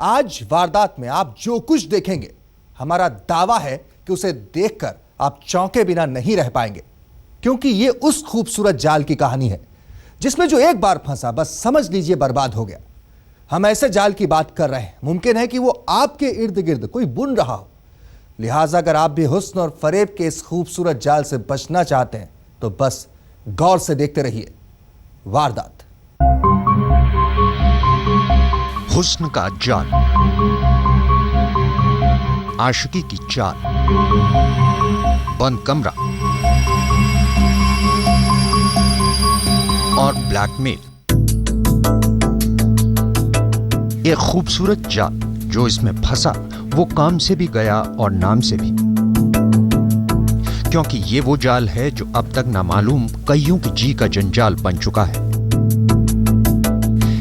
आज वारदात में आप जो कुछ देखेंगे, हमारा दावा है कि उसे देखकर आप चौंके बिना नहीं रह पाएंगे, क्योंकि यह उस खूबसूरत जाल की कहानी है जिसमें जो एक बार फंसा बस समझ लीजिए बर्बाद हो गया। हम ऐसे जाल की बात कर रहे हैं, मुमकिन है कि वो आपके इर्द गिर्द कोई बुन रहा हो। लिहाजा अगर आप भी हुस्न और फरेब के इस खूबसूरत जाल से बचना चाहते हैं तो बस गौर से देखते रहिए वारदात। हुस्न का जाल, आशिकी की चाल, बंद कमरा और ब्लैकमेल। एक खूबसूरत जाल जो इसमें फंसा वो काम से भी गया और नाम से भी, क्योंकि ये वो जाल है जो अब तक नामालूम कईयों की जी का जंजाल बन चुका है।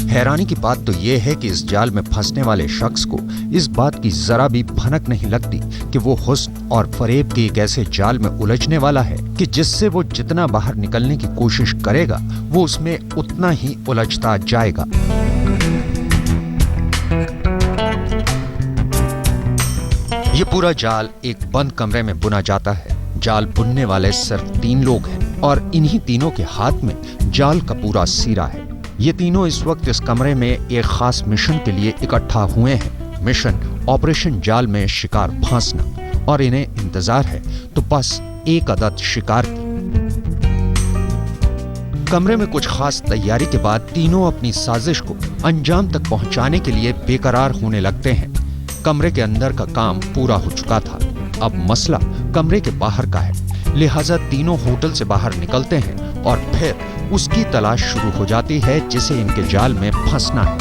हैरानी की बात तो यह है कि इस जाल में फंसने वाले शख्स को इस बात की जरा भी भनक नहीं लगती कि वो हुस्न और फरेब के एक ऐसे जाल में उलझने वाला है कि जिससे वो जितना बाहर निकलने की कोशिश करेगा वो उसमें उतना ही उलझता जाएगा। ये पूरा जाल एक बंद कमरे में बुना जाता है। जाल बुनने वाले सिर्फ 3 लोग हैं और इन्हीं तीनों के हाथ में जाल का पूरा सीरा है। ये तीनों इस वक्त इस कमरे में एक खास मिशन के लिए इकट्ठा हुए हैं। मिशन ऑपरेशन जाल में शिकार फांसना, और इन्हें इंतजार है तो बस एक अदद शिकार की। कमरे में कुछ खास तैयारी के बाद तीनों अपनी साजिश को अंजाम तक पहुंचाने के लिए बेकरार होने लगते हैं। कमरे के अंदर का काम पूरा हो चुका था, अब मसला कमरे के बाहर का है। लिहाजा तीनों होटल से बाहर निकलते हैं और फिर उसकी तलाश शुरू हो जाती है जिसे इनके जाल में फंसना है।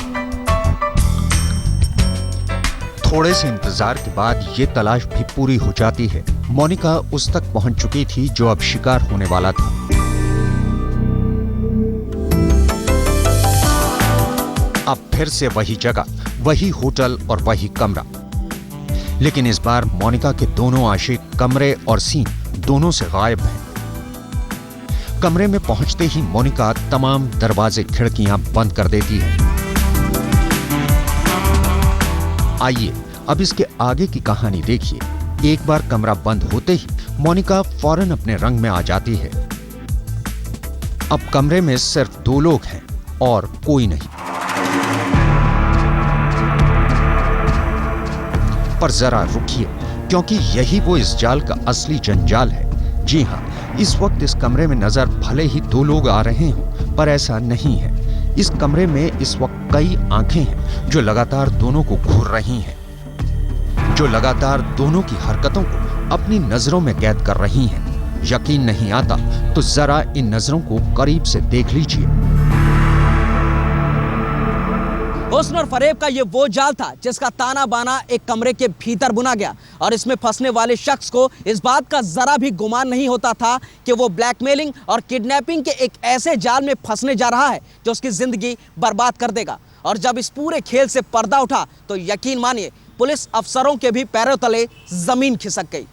थोड़े से इंतजार के बाद ये तलाश भी पूरी हो जाती है। मोनिका उस तक पहुंच चुकी थी जो अब शिकार होने वाला था। अब फिर से वही जगह, वही होटल और वही कमरा, लेकिन इस बार मोनिका के दोनों आशिक कमरे और सीन दोनों से गायब हैं। कमरे में पहुंचते ही मोनिका तमाम दरवाजे खिड़कियां बंद कर देती है। आइए अब इसके आगे की कहानी देखिए। एक बार कमरा बंद होते ही मोनिका फौरन अपने रंग में आ जाती है। अब कमरे में सिर्फ 2 लोग हैं और कोई नहीं। पर जरा रुकिए, क्योंकि यही वो इस जाल का असली जंजाल है। जी हाँ, इस वक्त इस कमरे में नजर भले ही 2 लोग आ रहे हों, पर ऐसा नहीं है। इस कमरे में इस वक्त कई आंखें हैं जो लगातार दोनों को घूर रही हैं, जो लगातार दोनों की हरकतों को अपनी नजरों में कैद कर रही हैं। यकीन नहीं आता तो जरा इन नजरों को करीब से देख लीजिए। हुस्न और फरेब का ये वो जाल था जिसका ताना बाना एक कमरे के भीतर बुना गया, और इसमें फंसने वाले शख्स को इस बात का जरा भी गुमान नहीं होता था कि वो ब्लैकमेलिंग और किडनैपिंग के एक ऐसे जाल में फंसने जा रहा है जो उसकी जिंदगी बर्बाद कर देगा। और जब इस पूरे खेल से पर्दा उठा तो यकीन मानिए पुलिस अफसरों के भी पैरों तले जमीन खिसक गई।